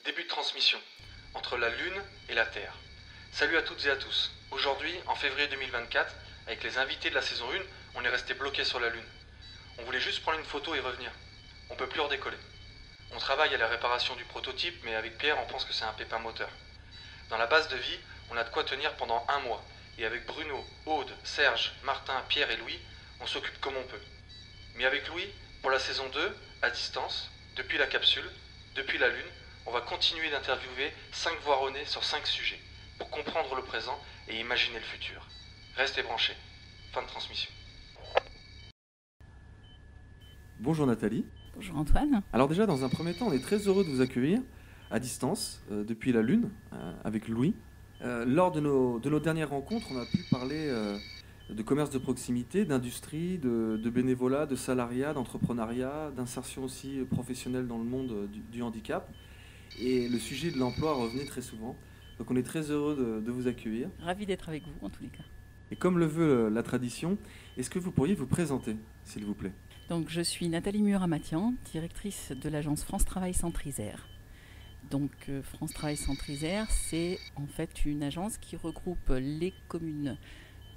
Début de transmission, entre la Lune et la Terre. Salut à toutes et à tous. Aujourd'hui, en février 2024, avec les invités de la saison 1, on est resté bloqué sur la Lune. On voulait juste prendre une photo et revenir. On peut plus redécoller. On travaille à la réparation du prototype, mais avec Pierre, on pense que c'est un pépin moteur. Dans la base de vie, on a de quoi tenir pendant un mois. Et avec Bruno, Aude, Serge, Martin, Pierre et Louis, on s'occupe comme on peut. Mais avec Louis, pour la saison 2, à distance, depuis la capsule, depuis la Lune, on va continuer d'interviewer 5 voironnés sur 5 sujets, pour comprendre le présent et imaginer le futur. Restez branchés. Fin de transmission. Bonjour Nathalie. Bonjour Antoine. Alors déjà, dans un premier temps, on est très heureux de vous accueillir à distance, depuis la Lune, avec Louis. Lors de nos dernières rencontres, on a pu parler de commerce de proximité, d'industrie, de bénévolat, de salariat, d'entrepreneuriat, d'insertion aussi professionnelle dans le monde du handicap. Et le sujet de l'emploi revenait très souvent. Donc on est très heureux de vous accueillir. Ravi d'être avec vous en tous les cas. Et comme le veut la tradition, est-ce que vous pourriez vous présenter, s'il vous plaît ? Donc je suis Nathalie Muramatian, directrice de l'agence France Travail Centre-Isère. Donc France Travail Centre-Isère, c'est en fait une agence qui regroupe les communes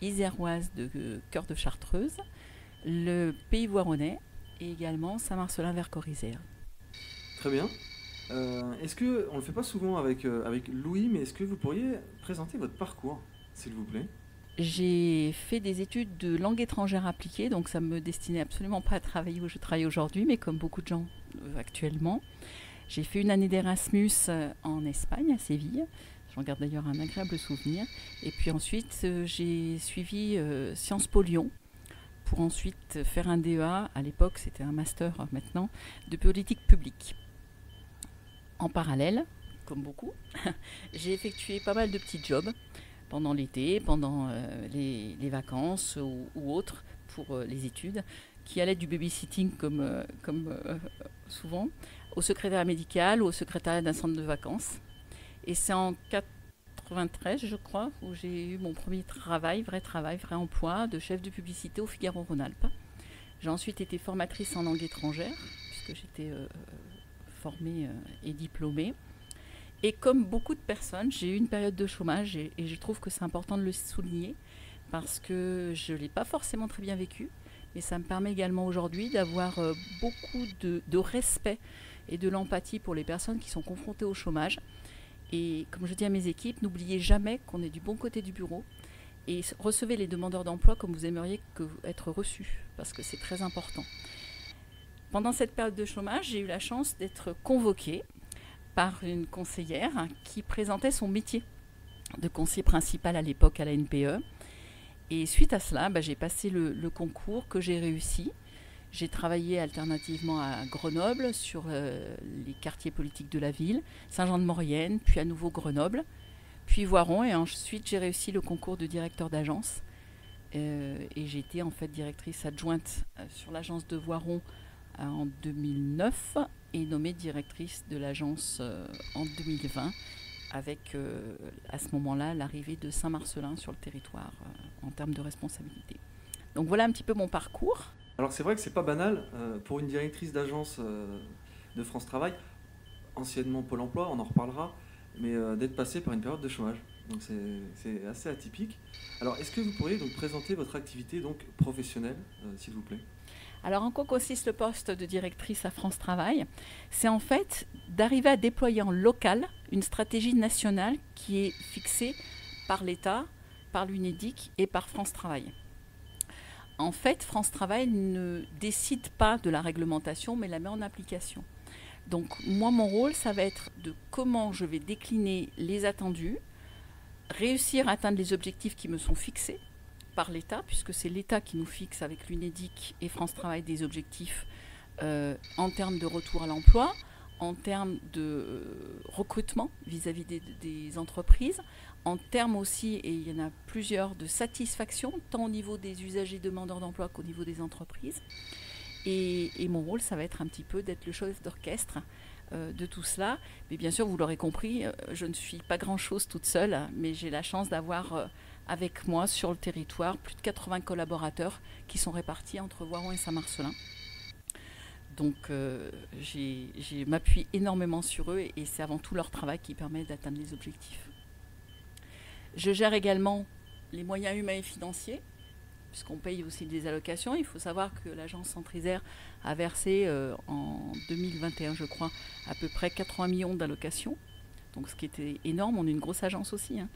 iséroises de Cœur de Chartreuse, le Pays Voironnais et également Saint-Marcellin-Vercors-Isère. Très bien. Est-ce que, on ne le fait pas souvent avec Louis, mais est-ce que vous pourriez présenter votre parcours, s'il vous plaît ? J'ai fait des études de langue étrangère appliquée, donc ça ne me destinait absolument pas à travailler où je travaille aujourd'hui, mais comme beaucoup de gens actuellement. J'ai fait une année d'Erasmus en Espagne, à Séville. J'en garde d'ailleurs un agréable souvenir. Et puis ensuite, j'ai suivi Sciences Po Lyon pour ensuite faire un DEA. À l'époque, c'était un master maintenant, de politique publique. En parallèle, comme beaucoup, j'ai effectué pas mal de petits jobs pendant l'été, pendant les vacances ou autres pour les études, qui allaient du babysitting comme souvent, au secrétariat médical ou au secrétariat d'un centre de vacances. Et c'est en 93, je crois, où j'ai eu mon premier vrai emploi de chef de publicité au Figaro Rhône-Alpes. J'ai ensuite été formatrice en langue étrangère, puisque j'étais formée et diplômée. Et comme beaucoup de personnes, j'ai eu une période de chômage et je trouve que c'est important de le souligner parce que je ne l'ai pas forcément très bien vécu, mais ça me permet également aujourd'hui d'avoir beaucoup de respect et de l'empathie pour les personnes qui sont confrontées au chômage. Et comme je dis à mes équipes, n'oubliez jamais qu'on est du bon côté du bureau et recevez les demandeurs d'emploi comme vous aimeriez être reçus, parce que c'est très important. Pendant cette période de chômage, j'ai eu la chance d'être convoquée par une conseillère qui présentait son métier de conseiller principal à l'époque à la NPE. Et suite à cela, j'ai passé le concours que j'ai réussi. J'ai travaillé alternativement à Grenoble sur les quartiers politiques de la ville, Saint-Jean-de-Maurienne, puis à nouveau Grenoble, puis Voiron. Et ensuite, j'ai réussi le concours de directeur d'agence. Et j'ai été en fait directrice adjointe sur l'agence de Voiron en 2009 et nommée directrice de l'agence en 2020 avec à ce moment-là l'arrivée de Saint-Marcellin sur le territoire en termes de responsabilité. Donc voilà un petit peu mon parcours. Alors c'est vrai que c'est pas banal pour une directrice d'agence de France Travail, anciennement Pôle Emploi, on en reparlera, mais d'être passée par une période de chômage. Donc c'est assez atypique. Alors est-ce que vous pourriez donc présenter votre activité donc professionnelle, s'il vous plaît ? Alors, en quoi consiste le poste de directrice à France Travail ? C'est en fait d'arriver à déployer en local une stratégie nationale qui est fixée par l'État, par l'UNEDIC et par France Travail. En fait, France Travail ne décide pas de la réglementation, mais la met en application. Donc, moi, mon rôle, ça va être de comment je vais décliner les attendus, réussir à atteindre les objectifs qui me sont fixés par l'État, puisque c'est l'État qui nous fixe avec l'UNEDIC et France Travail des objectifs en termes de retour à l'emploi, en termes de recrutement vis-à-vis des entreprises, en termes aussi, et il y en a plusieurs, de satisfaction, tant au niveau des usagers demandeurs d'emploi qu'au niveau des entreprises. Et mon rôle, ça va être un petit peu d'être le chef d'orchestre de tout cela. Mais bien sûr, vous l'aurez compris, je ne suis pas grand-chose toute seule, mais j'ai la chance d'avoir avec moi sur le territoire plus de 80 collaborateurs qui sont répartis entre Voiron et Saint-Marcellin. Donc je m'appuie énormément sur eux et c'est avant tout leur travail qui permet d'atteindre les objectifs. Je gère également les moyens humains et financiers, puisqu'on paye aussi des allocations. Il faut savoir que l'agence Centre-Isère a versé en 2021, je crois, à peu près 80 millions d'allocations. Donc ce qui était énorme, on est une grosse agence aussi. Hein.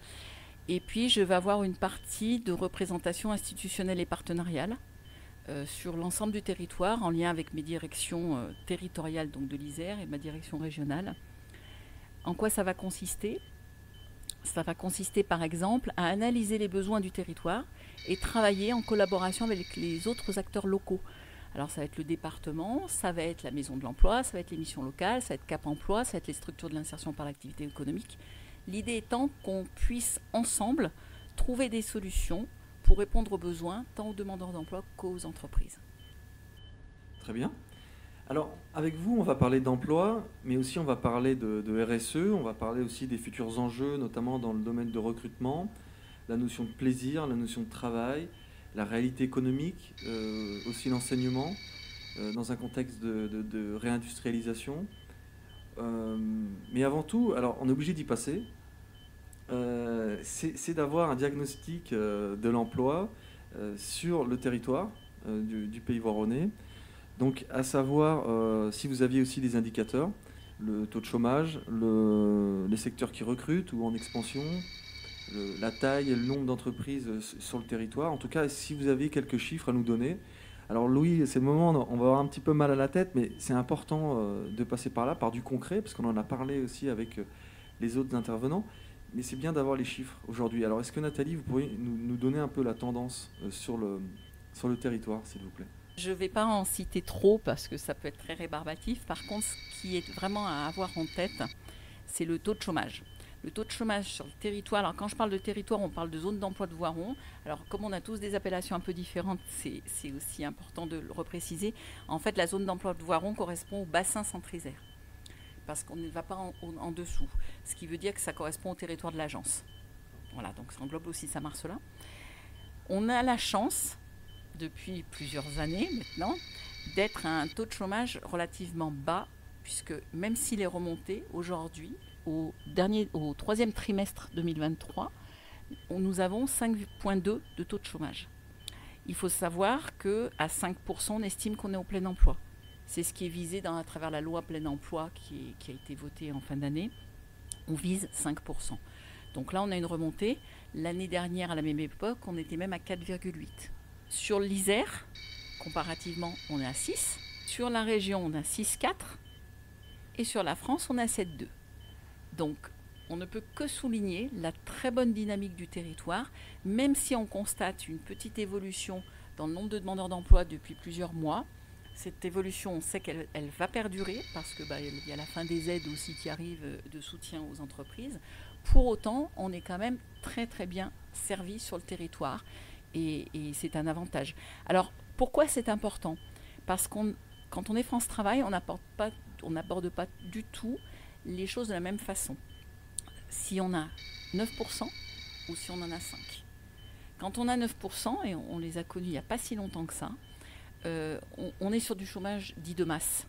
Et puis je vais avoir une partie de représentation institutionnelle et partenariale sur l'ensemble du territoire, en lien avec mes directions territoriales donc de l'Isère et ma direction régionale. En quoi ça va consister ? Ça va consister par exemple à analyser les besoins du territoire et travailler en collaboration avec les autres acteurs locaux. Alors ça va être le département, ça va être la maison de l'emploi, ça va être les missions locales, ça va être Cap Emploi, ça va être les structures de l'insertion par l'activité économique. L'idée étant qu'on puisse ensemble trouver des solutions pour répondre aux besoins tant aux demandeurs d'emploi qu'aux entreprises. Très bien. Alors, avec vous, on va parler d'emploi, mais aussi on va parler de RSE, on va parler aussi des futurs enjeux, notamment dans le domaine de recrutement, la notion de plaisir, la notion de travail, la réalité économique, aussi l'enseignement, dans un contexte de réindustrialisation. Mais avant tout, alors on est obligé d'y passer, c'est d'avoir un diagnostic de l'emploi sur le territoire du pays voironnais. Donc, à savoir si vous aviez aussi des indicateurs, le taux de chômage, les secteurs qui recrutent ou en expansion, la taille et le nombre d'entreprises sur le territoire. En tout cas, si vous avez quelques chiffres à nous donner. Alors Louis, c'est le moment, on va avoir un petit peu mal à la tête, mais c'est important de passer par là, par du concret, parce qu'on en a parlé aussi avec les autres intervenants. Mais c'est bien d'avoir les chiffres aujourd'hui. Alors est-ce que Nathalie, vous pourriez nous donner un peu la tendance sur le territoire, s'il vous plaît ? Je ne vais pas en citer trop parce que ça peut être très rébarbatif. Par contre, ce qui est vraiment à avoir en tête, c'est le taux de chômage. Le taux de chômage sur le territoire, alors quand je parle de territoire, on parle de zone d'emploi de Voiron. Alors comme on a tous des appellations un peu différentes, c'est aussi important de le repréciser. En fait, la zone d'emploi de Voiron correspond au bassin Centre-Isère, parce qu'on ne va pas en dessous. Ce qui veut dire que ça correspond au territoire de l'agence. Voilà, donc ça englobe aussi Saint-Marcelin. On a la chance, depuis plusieurs années maintenant, d'être à un taux de chômage relativement bas, puisque même s'il est remonté aujourd'hui, au troisième trimestre 2023, nous avons 5,2 de taux de chômage. Il faut savoir qu'à 5%, on estime qu'on est au plein emploi. C'est ce qui est visé à travers la loi plein emploi qui a été votée en fin d'année. On vise 5%. Donc là, on a une remontée. L'année dernière, à la même époque, on était même à 4,8. Sur l'Isère, comparativement, on est à 6. Sur la région, on a 6,4. Et sur la France, on a 7,2. Donc, on ne peut que souligner la très bonne dynamique du territoire, même si on constate une petite évolution dans le nombre de demandeurs d'emploi depuis plusieurs mois. Cette évolution, on sait qu'elle va perdurer parce que y a la fin des aides aussi qui arrivent de soutien aux entreprises. Pour autant, on est quand même très très bien servi sur le territoire et c'est un avantage. Alors, pourquoi c'est important ? Parce quand on est France Travail, on n'aborde pas du tout les choses de la même façon. Si on a 9% ou si on en a 5%. Quand on a 9%, et on les a connus il n'y a pas si longtemps que ça, on est sur du chômage dit de masse.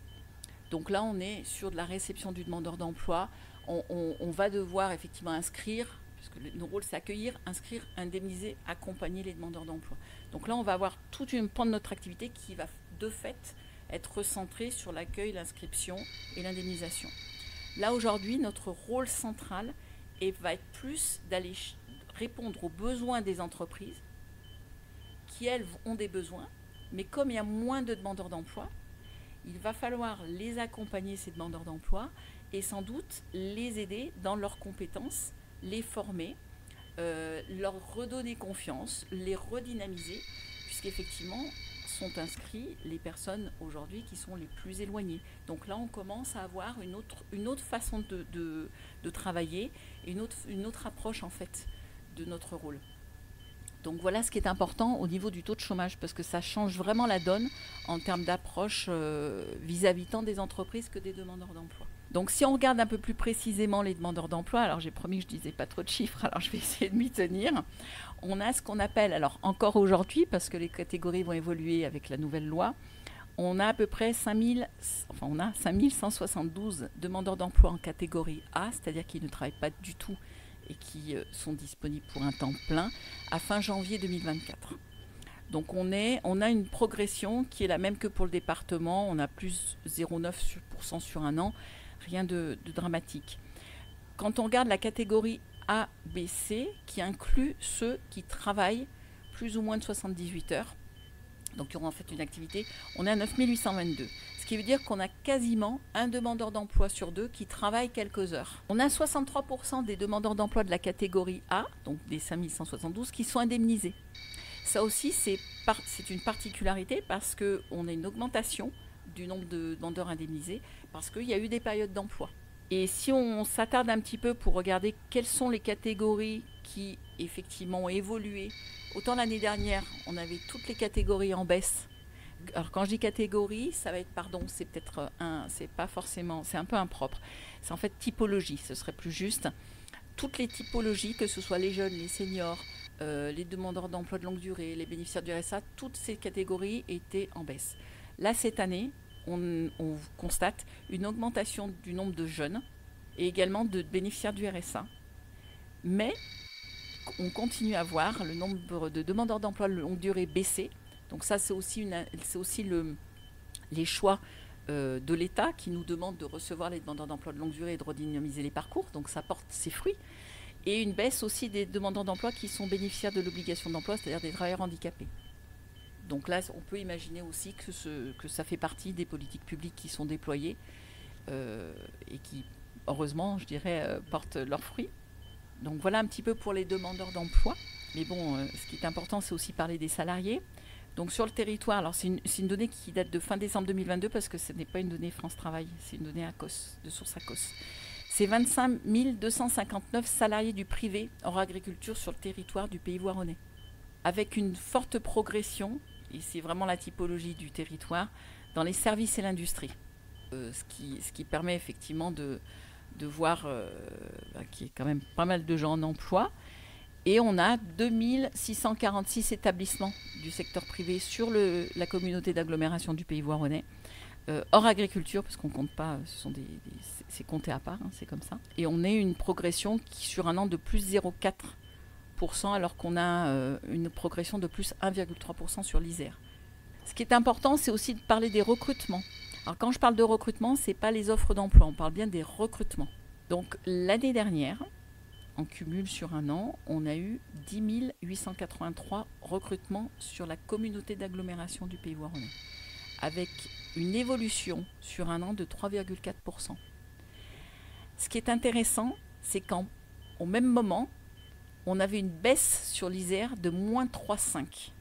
Donc là, on est sur de la réception du demandeur d'emploi. On va devoir effectivement inscrire, puisque nos rôles c'est accueillir, inscrire, indemniser, accompagner les demandeurs d'emploi. Donc là, on va avoir toute une pan de notre activité qui va de fait être recentrée sur l'accueil, l'inscription et l'indemnisation. Là, aujourd'hui, notre rôle central va être plus d'aller répondre aux besoins des entreprises qui, elles, ont des besoins. Mais comme il y a moins de demandeurs d'emploi, il va falloir les accompagner, ces demandeurs d'emploi, et sans doute les aider dans leurs compétences, les former, leur redonner confiance, les redynamiser, puisqu'effectivement, sont inscrits les personnes aujourd'hui qui sont les plus éloignées. Donc là, on commence à avoir une autre façon de travailler et une autre approche en fait de notre rôle. Donc voilà ce qui est important au niveau du taux de chômage, parce que ça change vraiment la donne en termes d'approche vis-à-vis tant des entreprises que des demandeurs d'emploi. Donc si on regarde un peu plus précisément les demandeurs d'emploi, alors j'ai promis que je ne disais pas trop de chiffres, alors je vais essayer de m'y tenir. On a ce qu'on appelle, alors encore aujourd'hui, parce que les catégories vont évoluer avec la nouvelle loi, on a à peu près 5172 demandeurs d'emploi en catégorie A, c'est-à-dire qui ne travaillent pas du tout et qui sont disponibles pour un temps plein à fin janvier 2024. Donc on a une progression qui est la même que pour le département, on a plus 0,9% sur un an, rien de dramatique. Quand on regarde la catégorie A, B, C, qui inclut ceux qui travaillent plus ou moins de 78 heures, donc qui auront en fait une activité, on est à 9822. Ce qui veut dire qu'on a quasiment un demandeur d'emploi sur 2 qui travaille quelques heures. On a 63% des demandeurs d'emploi de la catégorie A, donc des 5172, qui sont indemnisés. Ça aussi, c'est une particularité parce qu'on a une augmentation du nombre de demandeurs indemnisés parce qu'il y a eu des périodes d'emploi. Et si on s'attarde un petit peu pour regarder quelles sont les catégories qui effectivement ont évolué, autant l'année dernière, on avait toutes les catégories en baisse. Alors quand je dis catégorie, ça va être, c'est peut-être c'est pas forcément, c'est un peu impropre. C'est en fait typologie, ce serait plus juste. Toutes les typologies, que ce soit les jeunes, les seniors, les demandeurs d'emploi de longue durée, les bénéficiaires du RSA, toutes ces catégories étaient en baisse. Là, cette année, on constate une augmentation du nombre de jeunes et également de bénéficiaires du RSA. Mais on continue à voir le nombre de demandeurs d'emploi de longue durée baisser. Donc ça, c'est aussi les choix de l'État qui nous demande de recevoir les demandeurs d'emploi de longue durée et de redynamiser les parcours. Donc ça porte ses fruits. Et une baisse aussi des demandeurs d'emploi qui sont bénéficiaires de l'obligation d'emploi, c'est-à-dire des travailleurs handicapés. Donc là, on peut imaginer aussi que ça fait partie des politiques publiques qui sont déployées et qui, heureusement, je dirais, portent leurs fruits. Donc voilà un petit peu pour les demandeurs d'emploi. Mais bon, ce qui est important, c'est aussi parler des salariés. Donc sur le territoire, alors c'est une donnée qui date de fin décembre 2022 parce que ce n'est pas une donnée France Travail, c'est une donnée ACOS, de source ACOS. C'est 25 259 salariés du privé hors agriculture sur le territoire du Pays voironnais, avec une forte progression, et c'est vraiment la typologie du territoire, dans les services et l'industrie. Ce qui permet effectivement de voir qu'il y a quand même pas mal de gens en emploi. Et on a 2646 établissements du secteur privé sur la communauté d'agglomération du Pays voironnais, hors agriculture, parce qu'on ne compte pas, c'est compté à part, hein, c'est comme ça. Et on a une progression qui, sur un an, de plus 0,4%, alors qu'on a une progression de plus 1,3% sur l'Isère. Ce qui est important, c'est aussi de parler des recrutements. Alors quand je parle de recrutement, ce n'est pas les offres d'emploi, on parle bien des recrutements. Donc l'année dernière, en cumul sur un an, on a eu 10 883 recrutements sur la communauté d'agglomération du Pays voironnais, avec une évolution sur un an de 3,4%. Ce qui est intéressant, c'est qu'au même moment, on avait une baisse sur l'Isère de moins 3,5%.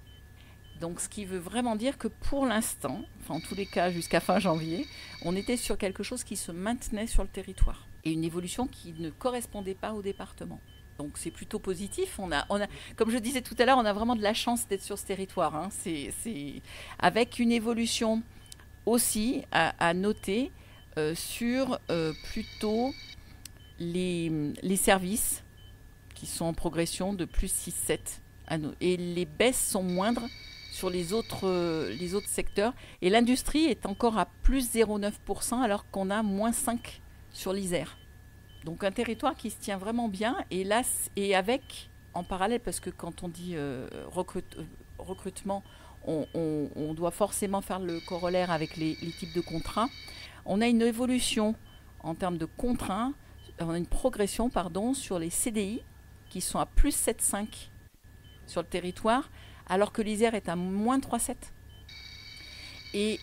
Donc ce qui veut vraiment dire que pour l'instant, enfin en tous les cas jusqu'à fin janvier, on était sur quelque chose qui se maintenait sur le territoire. Et une évolution qui ne correspondait pas au département. Donc c'est plutôt positif. On a, comme je disais tout à l'heure, on a vraiment de la chance d'être sur ce territoire. Hein. C'est avec une évolution aussi à noter sur plutôt les services qui sont en progression de plus 6,7. Et les baisses sont moindres sur les autres secteurs. Et l'industrie est encore à plus 0,9% alors qu'on a moins 5% sur l'Isère. Donc un territoire qui se tient vraiment bien. Et là, avec, en parallèle, parce que quand on dit recrutement, on doit forcément faire le corollaire avec les types de contrats. On a une évolution en termes de contrats, on a une progression sur les CDI qui sont à plus 7,5 sur le territoire, alors que l'Isère est à moins 3,7. Et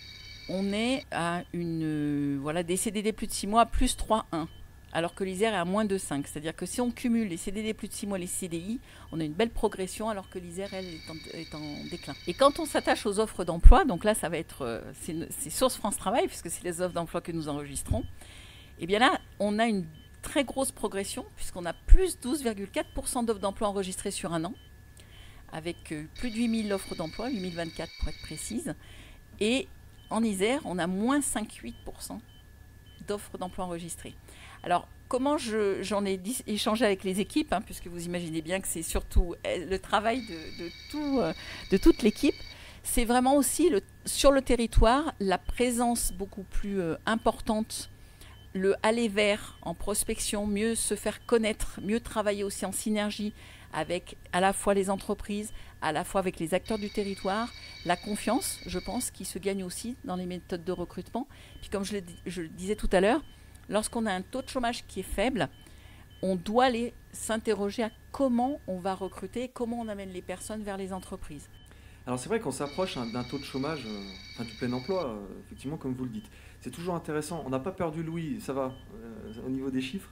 on est à des CDD plus de 6 mois à plus 3,1, alors que l'Isère est à moins 2,5. C'est-à-dire que si on cumule les CDD plus de 6 mois et les CDI, on a une belle progression, alors que l'Isère, elle, est en déclin. Et quand on s'attache aux offres d'emploi, donc là, ça va être c'est source France Travail, puisque c'est les offres d'emploi que nous enregistrons, et bien là, on a une très grosse progression, puisqu'on a plus 12,4% d'offres d'emploi enregistrées sur un an, avec plus de 8000 offres d'emploi, 8024 pour être précise. Et en Isère, on a moins 5,8% d'offres d'emploi enregistrées. Alors, comment j'en ai échangé avec les équipes, puisque vous imaginez bien que c'est surtout le travail de toute l'équipe, c'est vraiment aussi sur le territoire, la présence beaucoup plus importante, le aller vers en prospection, mieux se faire connaître, mieux travailler aussi en synergie avec à la fois les entreprises, à la fois avec les acteurs du territoire, la confiance, je pense, qui se gagne aussi dans les méthodes de recrutement. Puis comme je le disais tout à l'heure, lorsqu'on a un taux de chômage qui est faible, on doit aller s'interroger à comment on va recruter, comment on amène les personnes vers les entreprises. Alors c'est vrai qu'on s'approche d'un taux de chômage, du plein emploi, effectivement, comme vous le dites. C'est toujours intéressant. On n'a pas perdu Louis, ça va, au niveau des chiffres.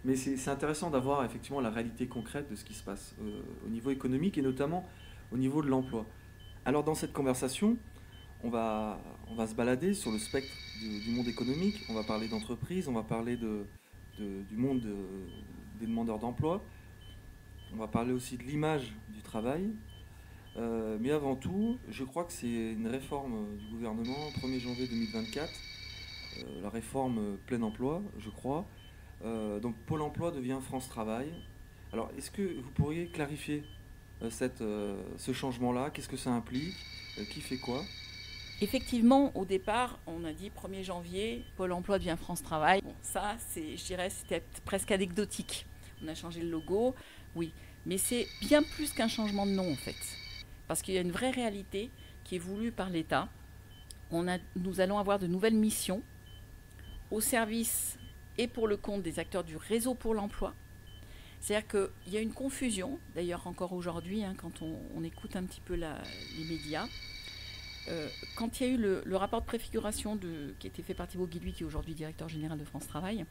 Mais c'est intéressant d'avoir effectivement la réalité concrète de ce qui se passe au niveau économique et notamment au niveau de l'emploi. Alors dans cette conversation, on va se balader sur le spectre du monde économique. On va parler d'entreprise, on va parler du monde des demandeurs d'emploi. On va parler aussi de l'image du travail. Mais avant tout, je crois que c'est une réforme du gouvernement, 1er janvier 2024, la réforme plein emploi, je crois. Donc Pôle emploi devient France Travail. Alors est-ce que vous pourriez clarifier ce changement-là? Qu'est-ce que ça implique? Qui fait quoi? Effectivement, au départ, on a dit 1er janvier, Pôle emploi devient France Travail. Bon, ça, je dirais, c'était presque anecdotique. On a changé le logo, oui. Mais c'est bien plus qu'un changement de nom, en fait. Parce qu'il y a une vraie réalité qui est voulue par l'État. Nous allons avoir de nouvelles missions au service et pour le compte des acteurs du réseau pour l'emploi. C'est-à-dire qu'il y a une confusion, d'ailleurs encore aujourd'hui, quand on écoute un petit peu les médias. Quand il y a eu le rapport de préfiguration qui a été fait par Thibaut Guilluy, qui est aujourd'hui directeur général de France Travail,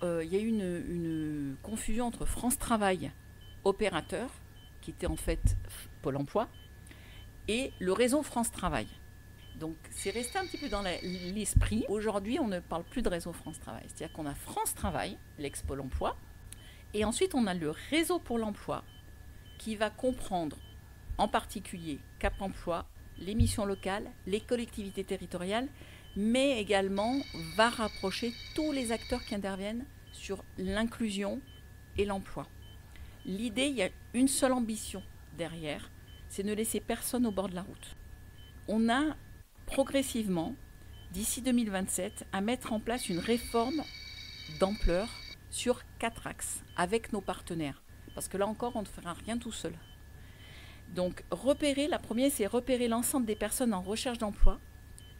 il y a eu une confusion entre France Travail, opérateur, qui était en fait Pôle emploi, et le réseau France Travail. Donc c'est resté un petit peu dans l'esprit. Aujourd'hui, on ne parle plus de réseau France Travail. C'est-à-dire qu'on a France Travail, l'ex-Pôle emploi, et ensuite on a le réseau pour l'emploi, qui va comprendre en particulier Cap Emploi, les missions locales, les collectivités territoriales, mais également va rapprocher tous les acteurs qui interviennent sur l'inclusion et l'emploi. L'idée, il y a une seule ambition derrière, c'est ne laisser personne au bord de la route. On a progressivement, d'ici 2027, à mettre en place une réforme d'ampleur sur 4 axes avec nos partenaires. Parce que là encore, on ne fera rien tout seul. Donc, la première, c'est repérer l'ensemble des personnes en recherche d'emploi,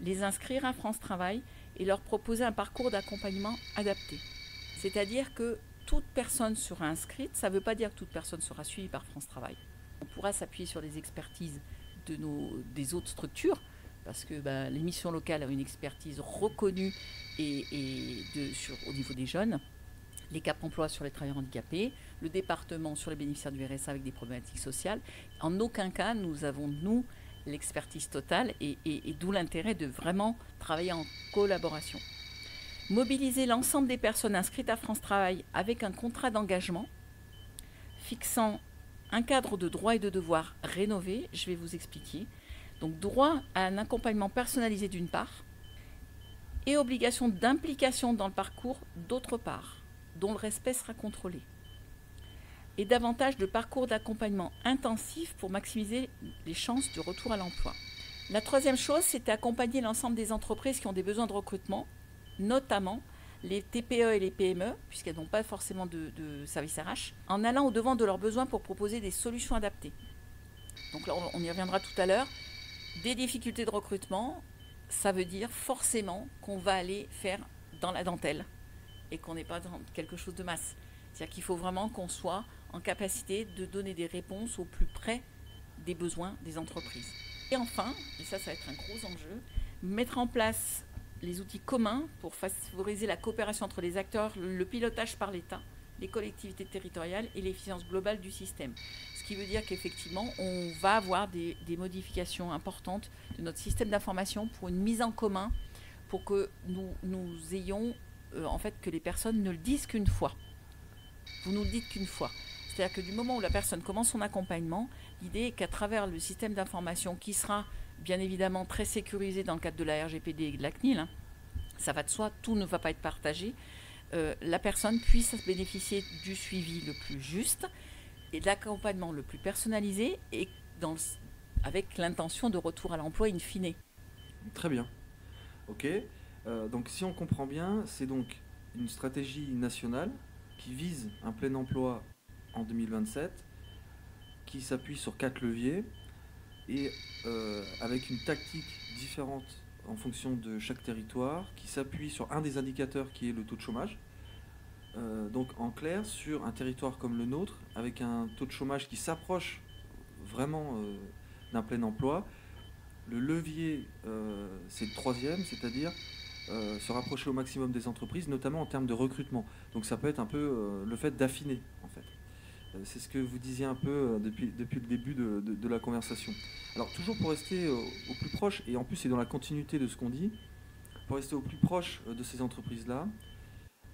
les inscrire à France Travail et leur proposer un parcours d'accompagnement adapté. C'est-à-dire que toute personne sera inscrite, ça ne veut pas dire que toute personne sera suivie par France Travail. On pourra s'appuyer sur les expertises des autres structures, parce que les missions locales ont une expertise reconnue au niveau des jeunes, les Cap Emploi sur les travailleurs handicapés, le département sur les bénéficiaires du RSA avec des problématiques sociales. En aucun cas, nous avons, l'expertise totale et d'où l'intérêt de vraiment travailler en collaboration. Mobiliser l'ensemble des personnes inscrites à France Travail avec un contrat d'engagement fixant un cadre de droits et de devoirs rénové, je vais vous expliquer. Donc droit à un accompagnement personnalisé d'une part et obligation d'implication dans le parcours d'autre part, dont le respect sera contrôlé. Et davantage de parcours d'accompagnement intensif pour maximiser les chances de retour à l'emploi. La troisième chose, c'est accompagner l'ensemble des entreprises qui ont des besoins de recrutement, notamment les TPE et les PME, puisqu'elles n'ont pas forcément de service RH, en allant au-devant de leurs besoins pour proposer des solutions adaptées. Donc là, on y reviendra tout à l'heure. Des difficultés de recrutement, ça veut dire forcément qu'on va aller faire dans la dentelle et qu'on n'est pas dans quelque chose de masse. C'est-à-dire qu'il faut vraiment qu'on soit en capacité de donner des réponses au plus près des besoins des entreprises. Et enfin, et ça va être un gros enjeu, mettre en place les outils communs pour favoriser la coopération entre les acteurs, le pilotage par l'État, les collectivités territoriales et l'efficience globale du système. Ce qui veut dire qu'effectivement, on va avoir des modifications importantes de notre système d'information pour une mise en commun, pour que nous ayons, en fait, que les personnes ne le disent qu'une fois. Vous nous le dites qu'une fois. C'est-à-dire que du moment où la personne commence son accompagnement, l'idée est qu'à travers le système d'information qui sera bien évidemment très sécurisé dans le cadre de la RGPD et de la CNIL, ça va de soi, tout ne va pas être partagé, la personne puisse bénéficier du suivi le plus juste et de l'accompagnement le plus personnalisé et avec l'intention de retour à l'emploi in fine. Très bien. Ok. Donc si on comprend bien, c'est donc une stratégie nationale qui vise un plein emploi en 2027, qui s'appuie sur 4 leviers et avec une tactique différente en fonction de chaque territoire, qui s'appuie sur un des indicateurs qui est le taux de chômage. Donc en clair, sur un territoire comme le nôtre, avec un taux de chômage qui s'approche vraiment d'un plein emploi, le levier, c'est le troisième, c'est-à-dire se rapprocher au maximum des entreprises, notamment en termes de recrutement. Donc ça peut être un peu le fait d'affiner, en fait. C'est ce que vous disiez un peu depuis le début de la conversation. Alors toujours pour rester au plus proche, et en plus c'est dans la continuité de ce qu'on dit, pour rester au plus proche de ces entreprises-là,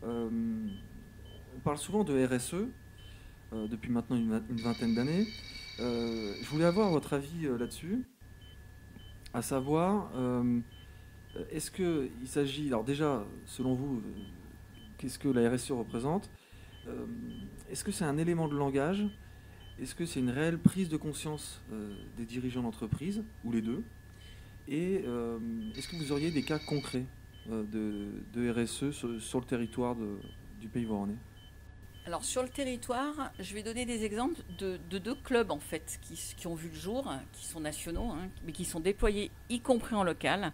on parle souvent de RSE depuis maintenant une vingtaine d'années. Je voulais avoir votre avis là-dessus, à savoir, est-ce qu'il s'agit, alors déjà, selon vous, qu'est-ce que la RSE représente? Est-ce que c'est un élément de langage? Est-ce que c'est une réelle prise de conscience des dirigeants d'entreprise, ou les deux? Et est-ce que vous auriez des cas concrets de RSE sur le territoire du Pays Voironnais? Alors sur le territoire, je vais donner des exemples de deux clubs en fait qui ont vu le jour, qui sont nationaux, hein, mais qui sont déployés y compris en local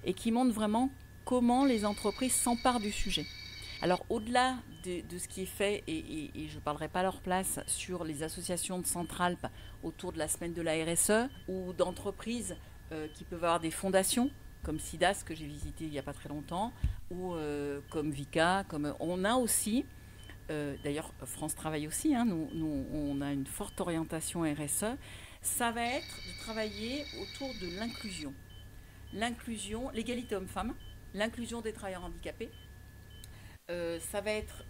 et qui montrent vraiment comment les entreprises s'emparent du sujet. Alors au-delà de ce qui est fait, et je ne parlerai pas à leur place sur les associations de Centralpes autour de la semaine de la RSE ou d'entreprises qui peuvent avoir des fondations comme SIDAS que j'ai visité il n'y a pas très longtemps ou comme Vika, comme on a aussi... D'ailleurs, France Travail aussi, hein, nous, on a une forte orientation RSE. Ça va être de travailler autour de l'inclusion. L'inclusion, l'égalité homme-femme, l'inclusion des travailleurs handicapés. Ça va être,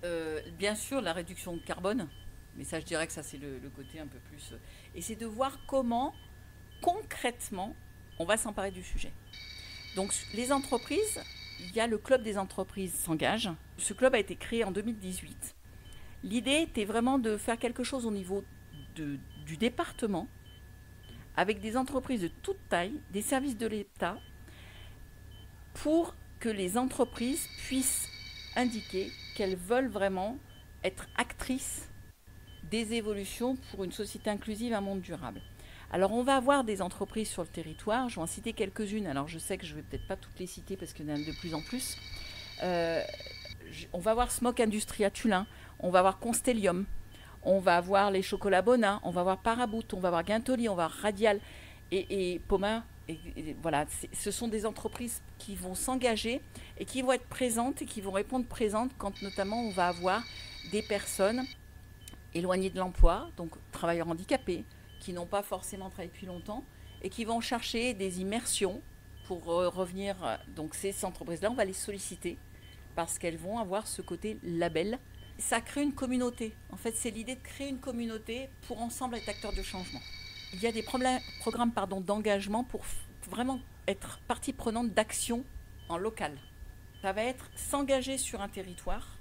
bien sûr, la réduction de carbone. Mais ça, je dirais que ça, c'est le côté un peu plus... Et c'est de voir comment, concrètement, on va s'emparer du sujet. Donc, les entreprises, il y a le Club des entreprises s'engage. Ce club a été créé en 2018. L'idée était vraiment de faire quelque chose au niveau du département, avec des entreprises de toute taille, des services de l'État, pour que les entreprises puissent indiquer qu'elles veulent vraiment être actrices des évolutions pour une société inclusive, un monde durable. Alors on va avoir des entreprises sur le territoire, je vais en citer quelques-unes, alors je sais que je ne vais peut-être pas toutes les citer parce qu'il y en a de plus en plus. On va avoir Smoke Industrie à Tulin, on va avoir Constellium, on va avoir les Chocolats Bona, on va avoir Parabout, on va avoir Guintoli, on va avoir Radial et Poma. Et voilà, ce sont des entreprises qui vont s'engager et qui vont être présentes et qui vont répondre présentes quand notamment on va avoir des personnes éloignées de l'emploi, donc travailleurs handicapés, qui n'ont pas forcément travaillé depuis longtemps et qui vont chercher des immersions pour revenir. Donc ces entreprises-là, on va les solliciter parce qu'elles vont avoir ce côté label. Ça crée une communauté. En fait, c'est l'idée de créer une communauté pour ensemble être acteurs de changement. Il y a des programmes d'engagement pour vraiment être partie prenante d'action en local. Ça va être s'engager sur un territoire.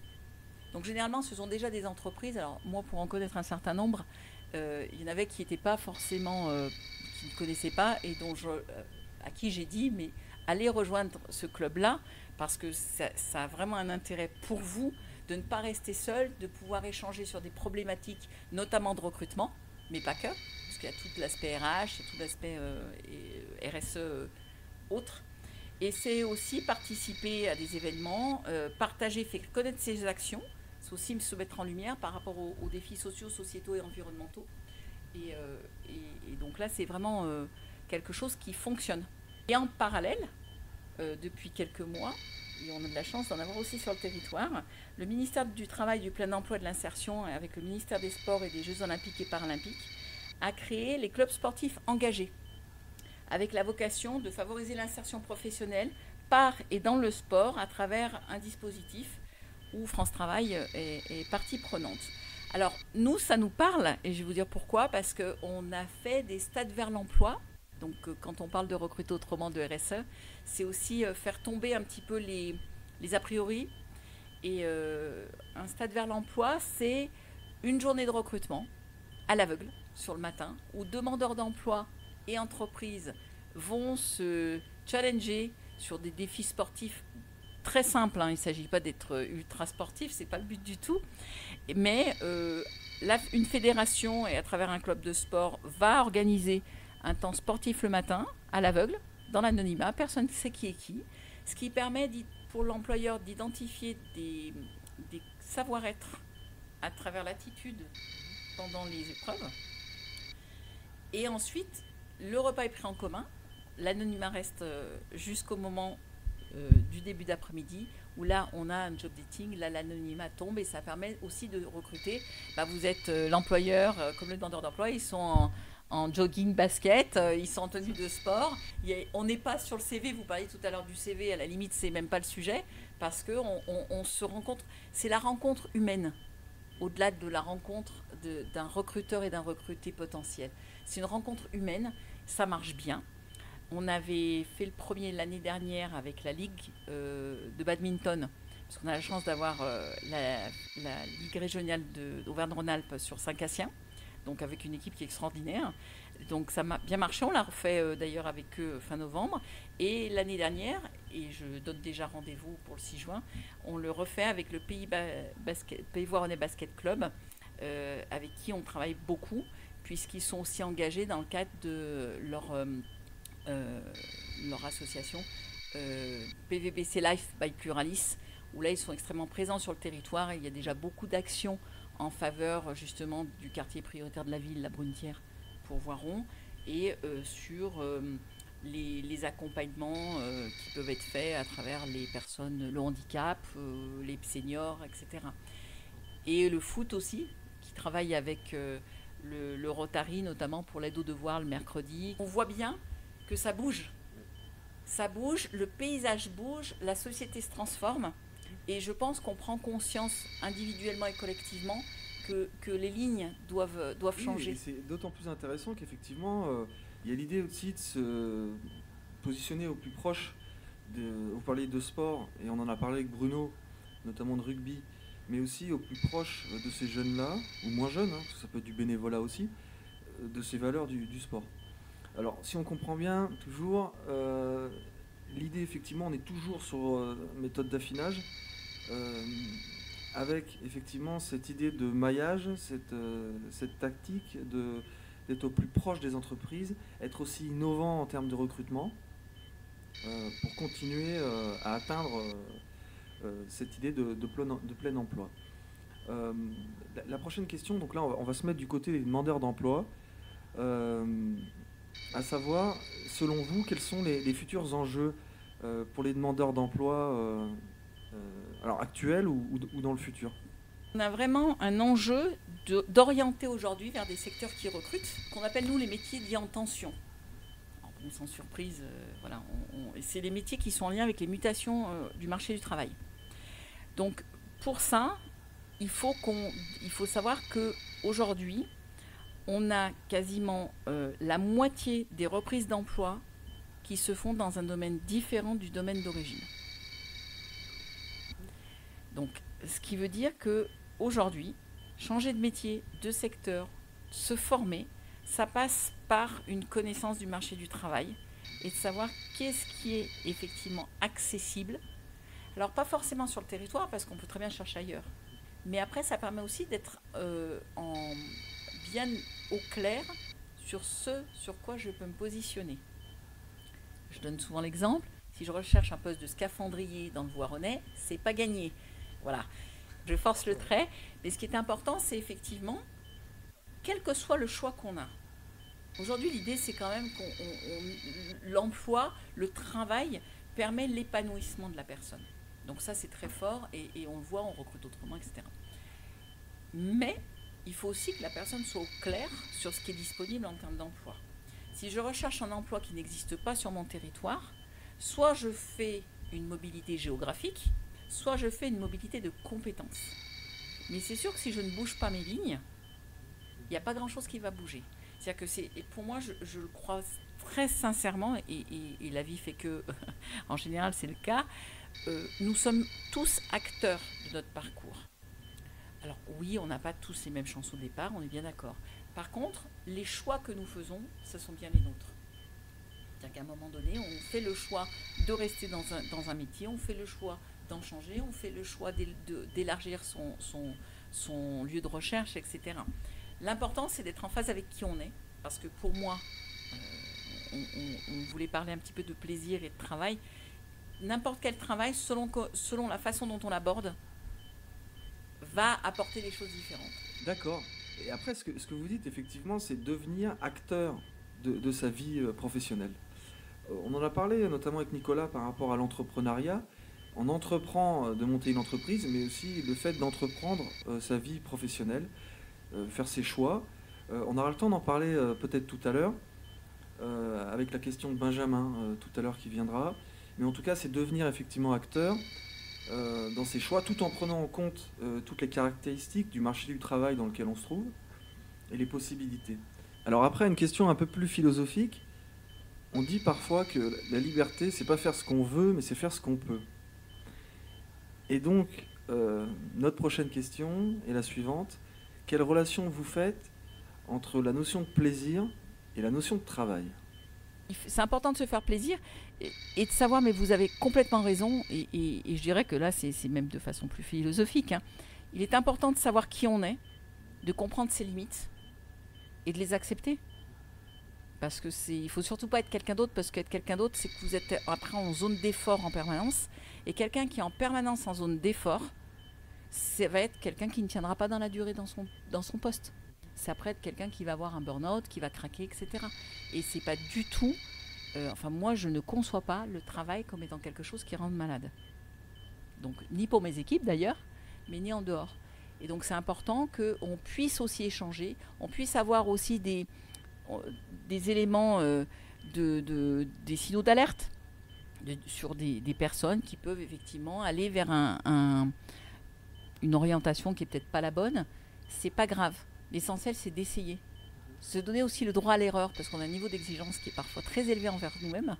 Donc généralement, ce sont déjà des entreprises. Alors moi, pour en connaître un certain nombre, il y en avait qui n'étaient pas forcément, qui ne connaissaient pas et à qui j'ai dit, mais allez rejoindre ce club-là parce que ça a vraiment un intérêt pour vous de ne pas rester seul, de pouvoir échanger sur des problématiques, notamment de recrutement, mais pas que, parce qu'il y a tout l'aspect RH, et tout l'aspect RSE autre. Et c'est aussi participer à des événements, partager, faire connaître ses actions, c'est aussi se mettre en lumière par rapport aux défis sociaux, sociétaux et environnementaux. Et donc là, c'est vraiment quelque chose qui fonctionne. Et en parallèle, depuis quelques mois, et on a de la chance d'en avoir aussi sur le territoire, le ministère du Travail, du Plein Emploi et de l'Insertion, avec le ministère des Sports et des Jeux Olympiques et Paralympiques, a créé les clubs sportifs engagés, avec la vocation de favoriser l'insertion professionnelle par et dans le sport à travers un dispositif où France Travail est partie prenante. Alors nous, ça nous parle, et je vais vous dire pourquoi, parce qu'on a fait des stades vers l'emploi. Donc quand on parle de recruter autrement, de RSE, c'est aussi faire tomber un petit peu les a priori. Et un stade vers l'emploi, c'est une journée de recrutement à l'aveugle sur le matin, où demandeurs d'emploi et entreprises vont se challenger sur des défis sportifs très simples. Il ne s'agit pas d'être ultra sportif, ce n'est pas le but du tout. Mais une fédération, et à travers un club de sport, va organiser un temps sportif le matin, à l'aveugle, dans l'anonymat, personne ne sait qui est qui, ce qui permet pour l'employeur d'identifier des savoir-être à travers l'attitude pendant les épreuves. Et ensuite, le repas est pris en commun, l'anonymat reste jusqu'au moment du début d'après-midi, où là on a un job dating, là l'anonymat tombe et ça permet aussi de recruter. Vous êtes l'employeur, comme le demandeur d'emploi, ils sont en jogging basket, ils sont en tenue de sport. On n'est pas sur le CV, vous parliez tout à l'heure du CV, à la limite c'est même pas le sujet, parce qu'on se rencontre, c'est la rencontre humaine, au-delà de la rencontre d'un recruteur et d'un recruté potentiel. C'est une rencontre humaine, ça marche bien. On avait fait le premier l'année dernière avec la Ligue de badminton, parce qu'on a la chance d'avoir la Ligue régionale d'Auvergne-Rhône-Alpes sur Saint-Cassien, donc avec une équipe qui est extraordinaire. Donc ça m'a bien marché, on l'a refait d'ailleurs avec eux fin novembre. Et l'année dernière, et je donne déjà rendez-vous pour le 6 juin, on le refait avec le Pays Voironnais Basket Club, avec qui on travaille beaucoup, puisqu'ils sont aussi engagés dans le cadre de leur association PVBC Life by Pluralis, où là ils sont extrêmement présents sur le territoire et il y a déjà beaucoup d'actions en faveur justement du quartier prioritaire de la ville, la Brunetière pour Voiron, et sur les accompagnements qui peuvent être faits à travers les personnes, le handicap, les seniors, etc. Et le foot aussi, qui travaille avec le Rotary, notamment pour l'aide aux devoirs le mercredi. On voit bien que ça bouge. Ça bouge, le paysage bouge, la société se transforme. Et je pense qu'on prend conscience individuellement et collectivement que les lignes doivent changer. C'est d'autant plus intéressant qu'effectivement, il y a l'idée aussi de se positionner au plus proche. Vous parlez de sport, et on en a parlé avec Bruno, notamment de rugby, mais aussi au plus proche de ces jeunes-là, ou moins jeunes, parce que ça peut être du bénévolat aussi, de ces valeurs du sport. Alors, si on comprend bien, toujours, l'idée, effectivement, on est toujours sur méthode d'affinage, avec, effectivement, cette idée de maillage, cette tactique d'être au plus proche des entreprises, être aussi innovant en termes de recrutement, pour continuer à atteindre cette idée de plein emploi. La prochaine question, donc là, on va se mettre du côté des demandeurs d'emploi. À savoir, selon vous, quels sont les futurs enjeux pour les demandeurs d'emploi alors actuels ou dans le futur? On a vraiment un enjeu d'orienter aujourd'hui vers des secteurs qui recrutent, qu'on appelle nous les métiers dits en tension. Alors, bon, sans surprise, voilà, c'est les métiers qui sont en lien avec les mutations du marché du travail. Donc pour ça, il faut savoir qu'aujourd'hui, on a quasiment la moitié des reprises d'emploi qui se font dans un domaine différent du domaine d'origine. Donc, ce qui veut dire qu'aujourd'hui, changer de métier, de secteur, se former, ça passe par une connaissance du marché du travail et de savoir qu'est-ce qui est effectivement accessible. Alors, pas forcément sur le territoire, parce qu'on peut très bien chercher ailleurs. Mais après, ça permet aussi d'être bien au clair sur ce sur quoi je peux me positionner. Je donne souvent l'exemple, si je recherche un poste de scaphandrier dans le Voironnais, c'est pas gagné. Voilà, je force le trait, mais ce qui est important, c'est effectivement, quel que soit le choix qu'on a. Aujourd'hui, l'idée, c'est quand même que l'emploi, le travail, permet l'épanouissement de la personne. Donc ça, c'est très fort, et on le voit, on recrute autrement, etc. Mais il faut aussi que la personne soit au clair sur ce qui est disponible en termes d'emploi. Si je recherche un emploi qui n'existe pas sur mon territoire, soit je fais une mobilité géographique, soit je fais une mobilité de compétences. Mais c'est sûr que si je ne bouge pas mes lignes, il n'y a pas grand-chose qui va bouger. C'est-à-dire que et pour moi, je le crois très sincèrement, et la vie fait que, en général, c'est le cas, nous sommes tous acteurs de notre parcours. Alors oui, on n'a pas tous les mêmes chances au départ, on est bien d'accord. Par contre, les choix que nous faisons, ce sont bien les nôtres. C'est-à-dire qu'à un moment donné, on fait le choix de rester dans un métier, on fait le choix d'en changer, on fait le choix d'élargir son lieu de recherche, etc. L'important, c'est d'être en phase avec qui on est, parce que pour moi, on voulait parler un petit peu de plaisir et de travail. N'importe quel travail, selon la façon dont on l'aborde, va apporter des choses différentes. D'accord. Et après, ce que vous dites, effectivement, c'est devenir acteur de sa vie professionnelle. On en a parlé notamment avec Nicolas par rapport à l'entrepreneuriat. On entreprend de monter une entreprise, mais aussi le fait d'entreprendre sa vie professionnelle, faire ses choix. On aura le temps d'en parler peut-être tout à l'heure, avec la question de Benjamin tout à l'heure qui viendra. Mais en tout cas, c'est devenir effectivement acteur dans ses choix, tout en prenant en compte toutes les caractéristiques du marché du travail dans lequel on se trouve et les possibilités. Alors après, une question un peu plus philosophique. On dit parfois que la liberté, c'est pas faire ce qu'on veut, mais c'est faire ce qu'on peut. Et donc, notre prochaine question est la suivante. Quelle relation vous faites entre la notion de plaisir et la notion de travail ? C'est important de se faire plaisir et de savoir, mais vous avez complètement raison, et je dirais que là, c'est même de façon plus philosophique, hein. Il est important de savoir qui on est, de comprendre ses limites et de les accepter. Parce que il faut surtout pas être quelqu'un d'autre, parce qu'être quelqu'un d'autre, c'est que vous êtes après en zone d'effort en permanence. Et quelqu'un qui est en permanence en zone d'effort, ça va être quelqu'un qui ne tiendra pas dans la durée dans son poste. C'est après être quelqu'un qui va avoir un burn-out, qui va craquer, etc. Et c'est pas du tout... moi, je ne conçois pas le travail comme étant quelque chose qui rend malade. Donc, ni pour mes équipes d'ailleurs, mais ni en dehors. Et donc, c'est important qu'on puisse aussi échanger, on puisse avoir aussi des éléments, des signaux d'alerte sur des personnes qui peuvent effectivement aller vers une orientation qui n'est peut-être pas la bonne. C'est pas grave. L'essentiel, c'est d'essayer. Se donner aussi le droit à l'erreur, parce qu'on a un niveau d'exigence qui est parfois très élevé envers nous-mêmes.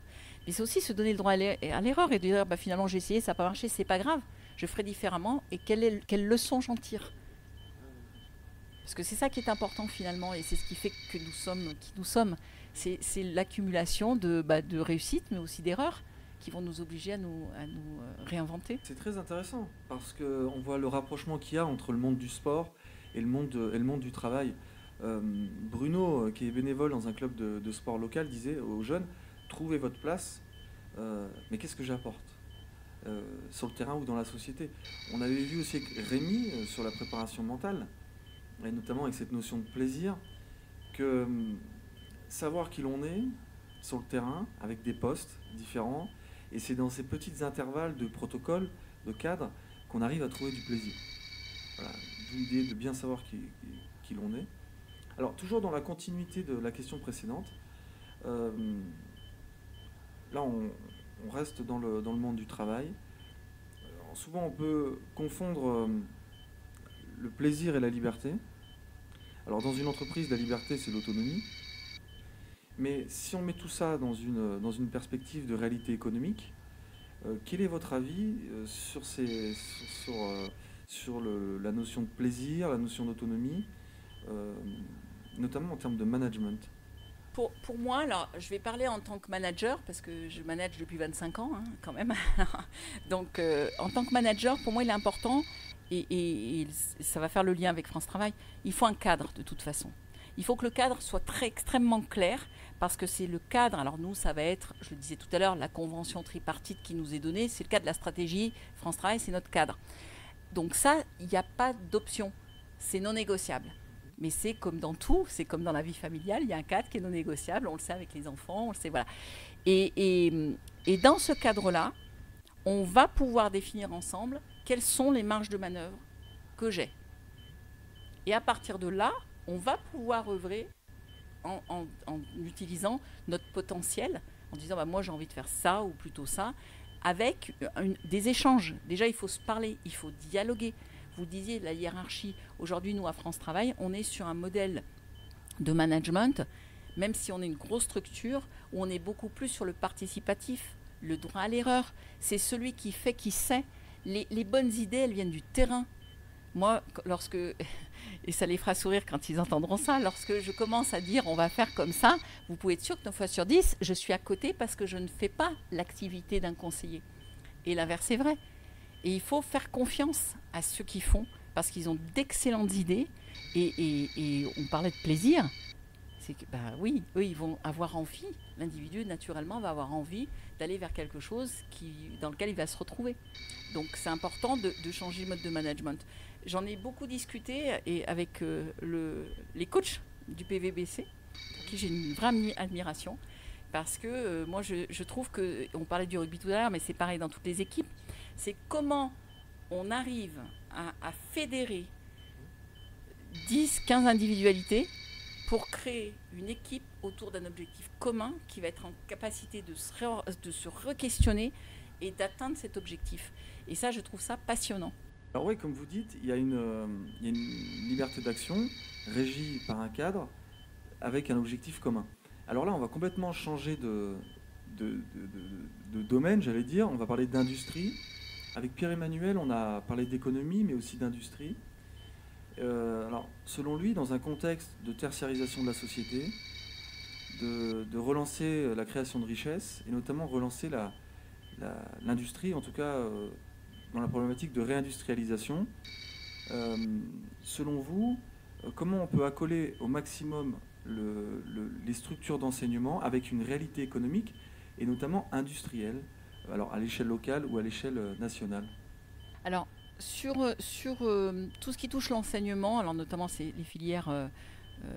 Mais c'est aussi se donner le droit à l'erreur et de dire finalement j'ai essayé, ça n'a pas marché, c'est pas grave. Je ferai différemment et quelle leçon j'en tire. Parce que c'est ça qui est important finalement, et c'est ce qui fait que nous sommes qui nous sommes. C'est l'accumulation de réussites, mais aussi d'erreurs, qui vont nous obliger à nous réinventer. C'est très intéressant, parce qu'on voit le rapprochement qu'il y a entre le monde du sport et le monde du travail. Bruno, qui est bénévole dans un club de sport local, disait aux jeunes, trouvez votre place, mais qu'est-ce que j'apporte sur le terrain ou dans la société. On avait vu aussi avec Rémi sur la préparation mentale, et notamment avec cette notion de plaisir, que savoir qui l'on est sur le terrain, avec des postes différents, et c'est dans ces petits intervalles de protocole, de cadre, qu'on arrive à trouver du plaisir. Voilà, d'où l'idée de bien savoir qui l'on est. Alors, toujours dans la continuité de la question précédente, là, on reste dans le monde du travail. Souvent, on peut confondre le plaisir et la liberté. Alors, dans une entreprise, la liberté, c'est l'autonomie. Mais si on met tout ça dans une perspective de réalité économique, quel est votre avis sur la notion de plaisir, la notion d'autonomie, notamment en termes de management? Pour moi, alors, je vais parler en tant que manager, parce que je manage depuis 25 ans, hein, quand même. Donc, en tant que manager, pour moi, il est important, et ça va faire le lien avec France Travail, il faut un cadre, de toute façon. Il faut que le cadre soit extrêmement clair, parce que c'est le cadre, alors nous, ça va être, je le disais tout à l'heure, la convention tripartite qui nous est donnée, c'est le cadre de la stratégie France Travail, c'est notre cadre. Donc ça, il n'y a pas d'option, c'est non négociable. Mais c'est comme dans tout, c'est comme dans la vie familiale, il y a un cadre qui est non négociable, on le sait avec les enfants, on le sait, voilà. Et dans ce cadre-là, on va pouvoir définir ensemble quelles sont les marges de manœuvre que j'ai. Et à partir de là, on va pouvoir œuvrer en utilisant notre potentiel, en disant moi j'ai envie de faire ça ou plutôt ça, avec des échanges. Déjà, il faut se parler, il faut dialoguer. Vous disiez la hiérarchie. Aujourd'hui, nous, à France Travail, on est sur un modèle de management, même si on est une grosse structure, où on est beaucoup plus sur le participatif, le droit à l'erreur. C'est celui qui fait, qui sait. Les bonnes idées, elles viennent du terrain. Moi, lorsque Et ça les fera sourire quand ils entendront ça. Lorsque je commence à dire on va faire comme ça, vous pouvez être sûr que 9 fois sur 10, je suis à côté parce que je ne fais pas l'activité d'un conseiller. Et l'inverse est vrai. Et il faut faire confiance à ceux qui font parce qu'ils ont d'excellentes idées. Et on parlait de plaisir. C'est que, oui, eux, ils vont avoir envie, l'individu, naturellement, va avoir envie d'aller vers quelque chose dans lequel il va se retrouver. Donc, c'est important de changer le mode de management. J'en ai beaucoup discuté avec les coachs du PVBC, pour qui j'ai une vraie admiration, parce que moi, je trouve que, on parlait du rugby tout à l'heure, mais c'est pareil dans toutes les équipes, c'est comment on arrive à fédérer 10, 15 individualités pour créer une équipe autour d'un objectif commun qui va être en capacité de se re-questionner et d'atteindre cet objectif. Et ça, je trouve ça passionnant. Alors oui, comme vous dites, il y a une liberté d'action régie par un cadre avec un objectif commun. Alors là, on va complètement changer de domaine, j'allais dire. On va parler d'industrie. Avec Pierre-Emmanuel, on a parlé d'économie, mais aussi d'industrie. Alors, selon lui, dans un contexte de tertiarisation de la société, de relancer la création de richesses, et notamment relancer l'industrie, en tout cas dans la problématique de réindustrialisation. Selon vous, comment on peut accoler au maximum les structures d'enseignement avec une réalité économique, et notamment industrielle, alors à l'échelle locale ou à l'échelle nationale? Alors, sur tout ce qui touche l'enseignement, alors notamment c'est les filières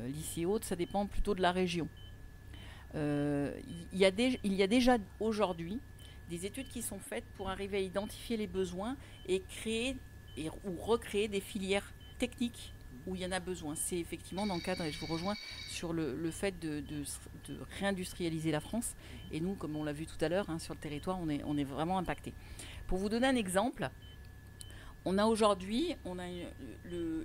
lycée et autres, ça dépend plutôt de la région. Il y a déjà aujourd'hui des études qui sont faites pour arriver à identifier les besoins et créer ou recréer des filières techniques où il y en a besoin. C'est effectivement dans le cadre, et je vous rejoins sur le fait de réindustrialiser la France. Et nous, comme on l'a vu tout à l'heure, sur le territoire, on est vraiment impacté. Pour vous donner un exemple, on a aujourd'hui,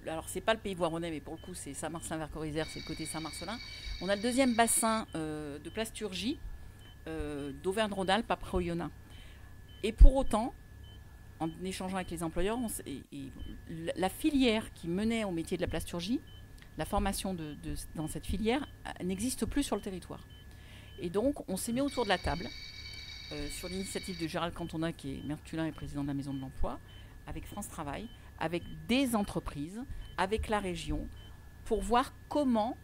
alors c'est pas le Pays Voironnais, mais pour le coup c'est Saint-Marcelin-Vercors-Isère, c'est le côté Saint-Marcelin. On a le deuxième bassin de plasturgie d'Auvergne-Rhône-Alpes après Oyonnax. Et pour autant, en échangeant avec les employeurs, la filière qui menait au métier de la plasturgie, la formation dans cette filière n'existe plus sur le territoire. Et donc on s'est mis autour de la table, sur l'initiative de Gérald Cantona, qui est maire de Tullin et président de la Maison de l'Emploi, avec France Travail, avec des entreprises, avec la région, pour voir comment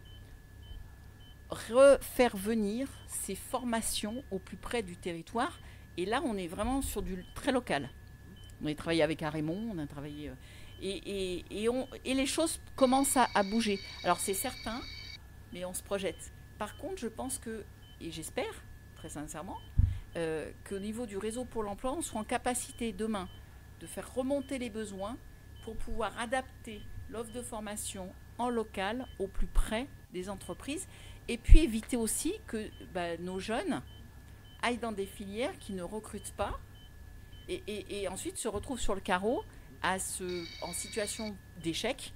refaire venir ces formations au plus près du territoire. Et là, on est vraiment sur du très local. On a travaillé avec Arémont, on a travaillé... Et les choses commencent à bouger. Alors c'est certain, mais on se projette. Par contre, je pense que, et j'espère, très sincèrement, qu'au niveau du réseau Pôle emploi, on soit en capacité demain de faire remonter les besoins pour pouvoir adapter l'offre de formation en local au plus près des entreprises et puis éviter aussi que nos jeunes aillent dans des filières qui ne recrutent pas et ensuite se retrouvent sur le carreau en situation d'échec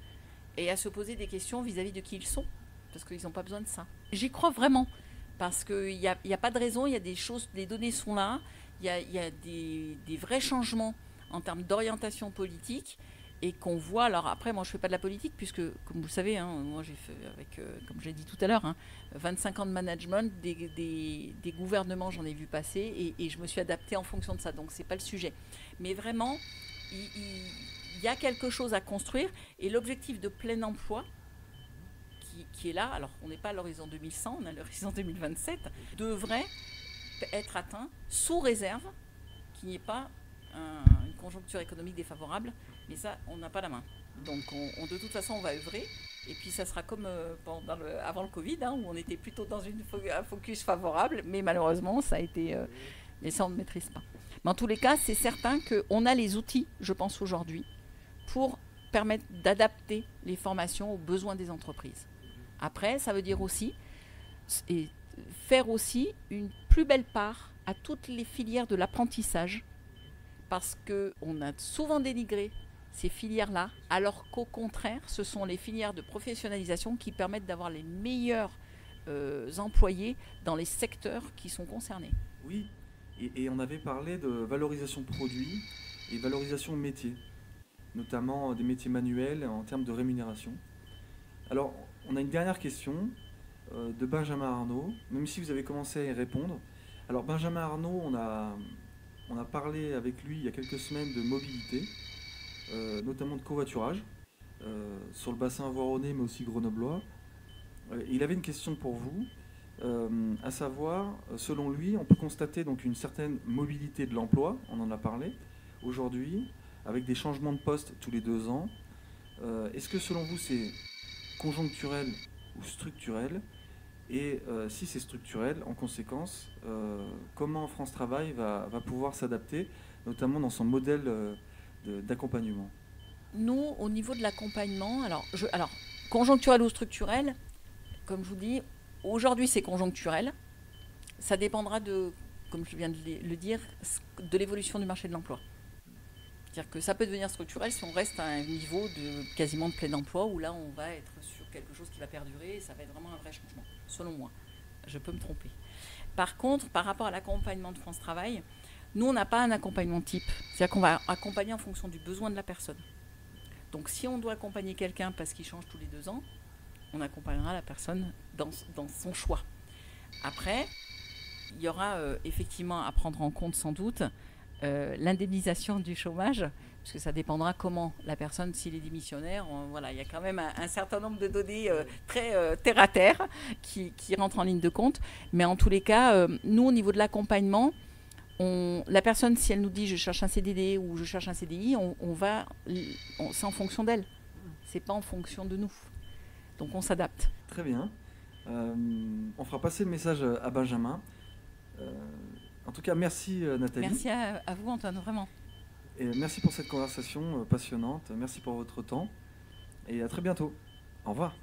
et à se poser des questions vis-à-vis de qui ils sont parce qu'ils n'ont pas besoin de ça. J'y crois vraiment parce qu'il n'y a pas de raison, il y a des choses, les données sont là, il y a des vrais changements en termes d'orientation politique, et qu'on voit, alors après, moi je ne fais pas de la politique, puisque, comme vous le savez, moi j'ai fait, avec, comme j'ai dit tout à l'heure, 25 ans de management, des gouvernements, j'en ai vu passer, et je me suis adaptée en fonction de ça, donc ce n'est pas le sujet. Mais vraiment, il y a quelque chose à construire, et l'objectif de plein emploi, qui est là, alors on n'est pas à l'horizon 2100, on est à l'horizon 2027, devrait être atteint sous réserve qu'il n'y ait pas une conjoncture économique défavorable, mais ça, on n'a pas la main. Donc, de toute façon, on va œuvrer. Et puis, ça sera comme avant le Covid, où on était plutôt dans un focus favorable, mais malheureusement, ça a été... mais ça, on ne maîtrise pas. Mais en tous les cas, c'est certain qu'on a les outils, je pense, aujourd'hui, pour permettre d'adapter les formations aux besoins des entreprises. Après, ça veut dire aussi faire aussi une plus belle part à toutes les filières de l'apprentissage, parce qu'on a souvent dénigré ces filières-là, alors qu'au contraire, ce sont les filières de professionnalisation qui permettent d'avoir les meilleurs employés dans les secteurs qui sont concernés. Oui, et on avait parlé de valorisation produit et valorisation métier, notamment des métiers manuels en termes de rémunération. Alors, on a une dernière question de Benjamin Arnaud, même si vous avez commencé à y répondre. Alors, Benjamin Arnaud, on a parlé avec lui il y a quelques semaines de mobilité, notamment de covoiturage, sur le bassin voironnais, mais aussi grenoblois. Il avait une question pour vous, à savoir, selon lui, on peut constater donc une certaine mobilité de l'emploi, on en a parlé, aujourd'hui, avec des changements de poste tous les 2 ans. Est-ce que selon vous c'est conjoncturel ou structurel? Et si c'est structurel, en conséquence, comment France Travail va pouvoir s'adapter, notamment dans son modèle d'accompagnement? Nous, au niveau de l'accompagnement, alors, conjoncturel ou structurel, comme je vous dis, aujourd'hui c'est conjoncturel. Ça dépendra de, comme je viens de le dire, de l'évolution du marché de l'emploi. C'est-à-dire que ça peut devenir structurel si on reste à un niveau de quasiment de plein emploi, où là on va être sur quelque chose qui va perdurer et ça va être vraiment un vrai changement, selon moi. Je peux me tromper. Par contre, par rapport à l'accompagnement de France Travail, nous on n'a pas un accompagnement type. C'est-à-dire qu'on va accompagner en fonction du besoin de la personne. Donc si on doit accompagner quelqu'un parce qu'il change tous les 2 ans, on accompagnera la personne dans son choix. Après, il y aura effectivement à prendre en compte sans doute l'indemnisation du chômage, parce que ça dépendra comment la personne, s'il est démissionnaire, voilà, il y a quand même un certain nombre de données très terre à terre qui rentrent en ligne de compte. Mais en tous les cas, nous, au niveau de l'accompagnement, la personne, si elle nous dit je cherche un CDD ou je cherche un CDI, c'est en fonction d'elle. C'est pas en fonction de nous. Donc on s'adapte. Très bien. On fera passer le message à Benjamin. En tout cas, merci Nathalie. Merci à vous Antoine, vraiment. Et merci pour cette conversation passionnante. Merci pour votre temps. Et à très bientôt. Au revoir.